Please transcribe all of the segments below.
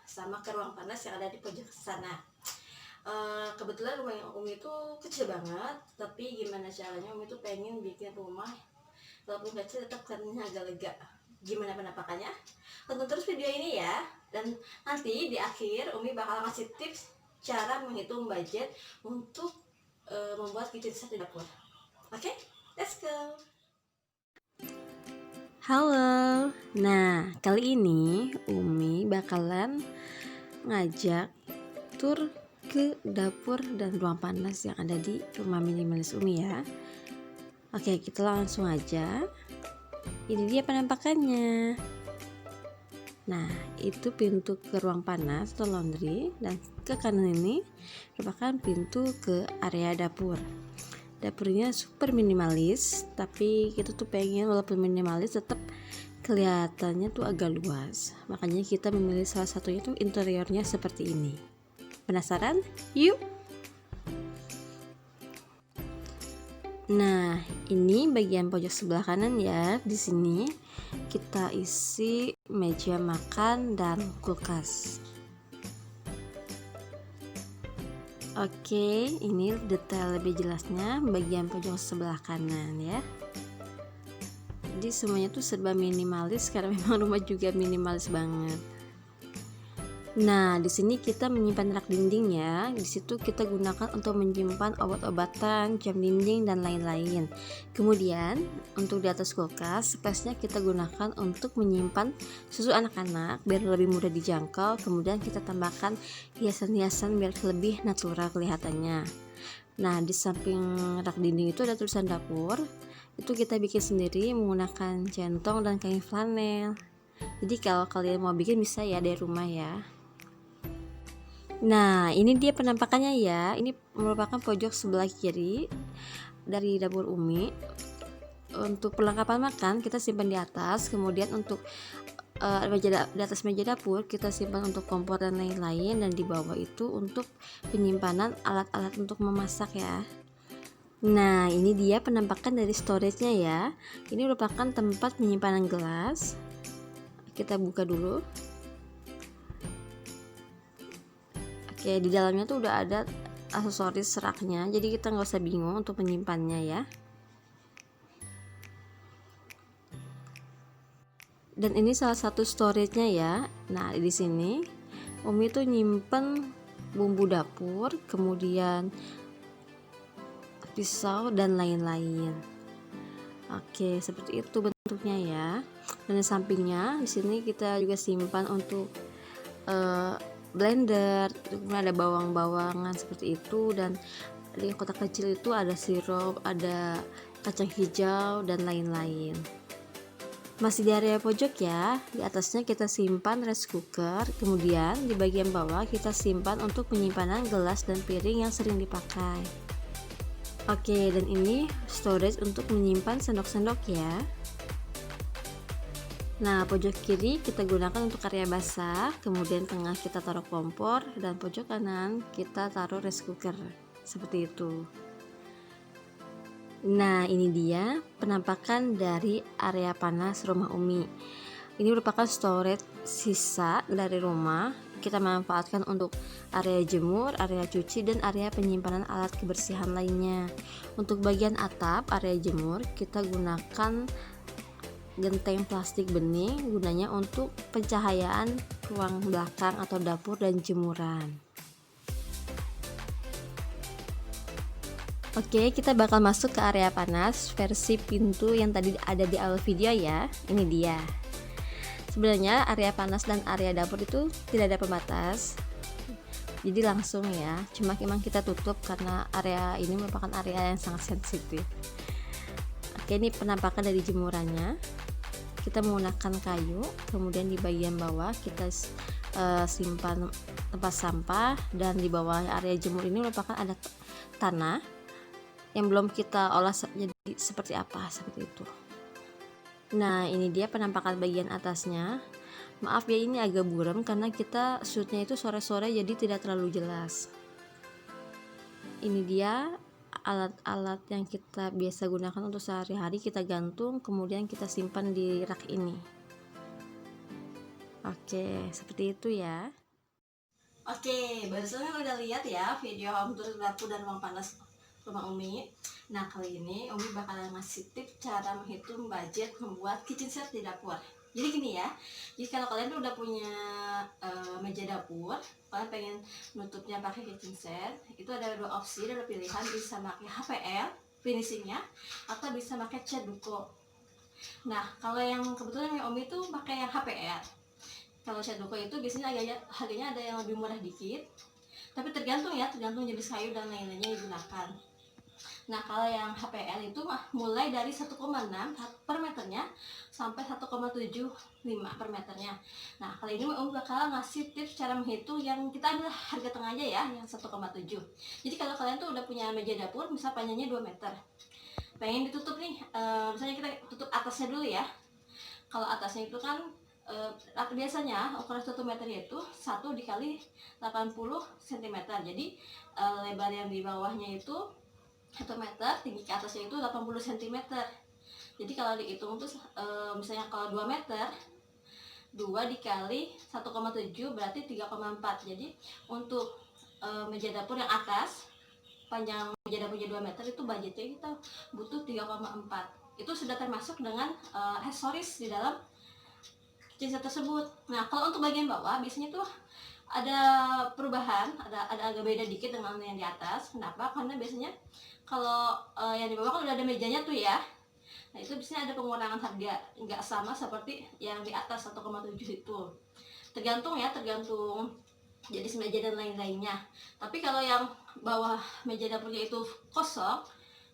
sama ke ruang panas yang ada di pojok sana. Kebetulan rumah yang Umi itu kecil banget, tapi gimana caranya Umi itu pengen bikin rumah walaupun kecil tetap kelihatannya agak lega. Gimana penampakannya? Tonton terus video ini ya, dan nanti di akhir Umi bakal kasih tips cara menghitung budget untuk membuat kitchen set di dapur. Oke, let's go. Halo, nah kali ini Umi bakalan ngajak tur ke dapur dan ruang panas yang ada di rumah minimalis Umi ya. Oke, kita langsung aja. Ini dia penampakannya. Nah, itu pintu ke ruang panas atau laundry, dan ke kanan ini merupakan pintu ke area dapur. Dapurnya super minimalis, tapi kita tuh pengen walaupun minimalis tetap kelihatannya tuh agak luas. Makanya kita memilih salah satunya tuh interiornya seperti ini. Penasaran? Yuk. Nah, ini bagian pojok sebelah kanan ya. Di sini kita isi meja makan dan kulkas. Oke, ini detail lebih jelasnya bagian pojok sebelah kanan ya. Jadi semuanya tuh serba minimalis karena memang rumah juga minimalis banget. Nah, di sini kita menyimpan rak dinding ya. Di situ kita gunakan untuk menyimpan obat-obatan, jam dinding dan lain-lain. Kemudian, untuk di atas kulkas, space-nya kita gunakan untuk menyimpan susu anak-anak biar lebih mudah dijangkau. Kemudian kita tambahkan hiasan-hiasan biar lebih natural kelihatannya. Nah, di samping rak dinding itu ada tulisan dapur. Itu kita bikin sendiri menggunakan centong dan kain flanel. Jadi kalau kalian mau bikin bisa ya dari rumah ya. Nah, ini dia penampakannya ya. Ini merupakan pojok sebelah kiri dari dapur Umi. Untuk perlengkapan makan kita simpan di atas. Kemudian untuk di atas meja dapur kita simpan untuk kompor dan lain-lain, dan di bawah itu untuk penyimpanan alat-alat untuk memasak ya. Nah, ini dia penampakan dari storage-nya ya. Ini merupakan tempat penyimpanan gelas. Kita buka dulu. Oke, di dalamnya tuh udah ada aksesoris raknya, jadi kita nggak usah bingung untuk menyimpannya ya. Dan ini salah satu storage-nya ya. Nah, di sini Umi tuh nyimpen bumbu dapur, kemudian pisau dan lain-lain. Oke, seperti itu bentuknya ya. Dan di sampingnya di sini kita juga simpan untuk blender, kemudian ada bawang-bawangan seperti itu, dan di kotak kecil itu ada sirup, ada kacang hijau dan lain-lain. Masih di area pojok ya. Di atasnya kita simpan rice cooker, kemudian di bagian bawah kita simpan untuk penyimpanan gelas dan piring yang sering dipakai. Oke, dan ini storage untuk menyimpan sendok-sendok ya. Nah, pojok kiri kita gunakan untuk area basah, kemudian tengah kita taruh kompor, dan pojok kanan kita taruh rice cooker. Seperti itu. Nah, ini dia penampakan dari area panas rumah Umi. Ini merupakan storage sisa dari rumah. Kita manfaatkan untuk area jemur, area cuci, dan area penyimpanan alat kebersihan lainnya. Untuk bagian atap, area jemur, kita gunakan genteng plastik bening, gunanya untuk pencahayaan ruang belakang atau dapur dan jemuran. Oke, kita bakal masuk ke area panas versi pintu yang tadi ada di awal video ya. Ini dia. Sebenarnya area panas dan area dapur itu tidak ada pembatas, jadi langsung ya. Cuma memang kita tutup karena area ini merupakan area yang sangat sensitif. Oke, ini penampakan dari jemurannya. Kita menggunakan kayu, kemudian di bagian bawah kita simpan tempat sampah, dan di bawah area jemur ini merupakan ada tanah yang belum kita olah jadi seperti apa, seperti itu. Nah, ini dia penampakan bagian atasnya. Maaf ya, ini agak buram karena kita shootnya itu sore-sore jadi tidak terlalu jelas. Ini dia alat-alat yang kita biasa gunakan untuk sehari-hari, kita gantung kemudian kita simpan di rak ini. Oke, seperti itu ya. Oke, barusan kan udah lihat ya video home tour dapur dan ruang panas rumah Umi. Nah, kali ini Umi bakalan ngasih tips cara menghitung budget membuat kitchen set di dapur. Jadi gini ya, jadi kalau kalian tuh udah punya meja dapur, kalian pengen nutupnya pakai kitchen set, itu ada dua opsi, ada pilihan, bisa pakai HPL finishingnya atau bisa pakai cat duko. Nah, kalau yang kebetulan yang Umi tuh pakai yang HPL. Kalau cat duko itu biasanya harganya ada yang lebih murah dikit, tapi tergantung ya, tergantung jenis kayu dan lain-lainnya yang digunakan. Nah, kalau yang HPL itu mulai dari 1,6 per meternya sampai 1,75 per meternya. Nah, kali ini Om bakal ngasih tips cara menghitung yang kita ambil harga tengah aja ya, yang 1,7. Jadi kalau kalian tuh udah punya meja dapur, misal panjangnya 2 meter. Pengen ditutup nih, misalnya kita tutup atasnya dulu ya. Kalau atasnya itu kan biasanya ukuran 1 meternya itu 1 dikali 80 cm. Jadi lebar yang di bawahnya itu 1 meter, tinggi ke atasnya itu 80 cm. Jadi kalau dihitung tuh misalnya kalau 2 meter, 2 dikali 1,7 berarti 3,4. Jadi untuk meja dapur yang atas, panjang meja dapurnya 2 meter, itu budgetnya kita butuh 3,4. Itu sudah termasuk dengan aksesoris di dalam kitchen set tersebut. Nah, kalau untuk bagian bawah biasanya tuh ada perubahan, ada agak beda dikit dengan yang di atas. Kenapa? Karena biasanya kalau yang di bawah kan udah ada mejanya tuh ya. Nah, itu biasanya ada pengurangan harga, nggak sama seperti yang di atas 1,7 itu. Tergantung ya, tergantung jenis meja dan lain-lainnya. Tapi kalau yang bawah meja dapurnya itu kosong,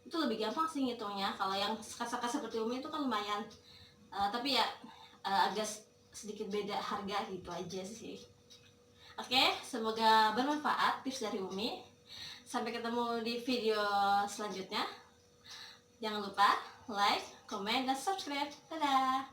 itu lebih gampang sih ngitungnya. Kalau yang sekat-sekat seperti Umi itu kan lumayan, tapi ya agak sedikit beda harga gitu aja sih. Oke, semoga bermanfaat tips dari Umi. Sampai ketemu di video selanjutnya. Jangan lupa like, komen, dan subscribe. Dadah!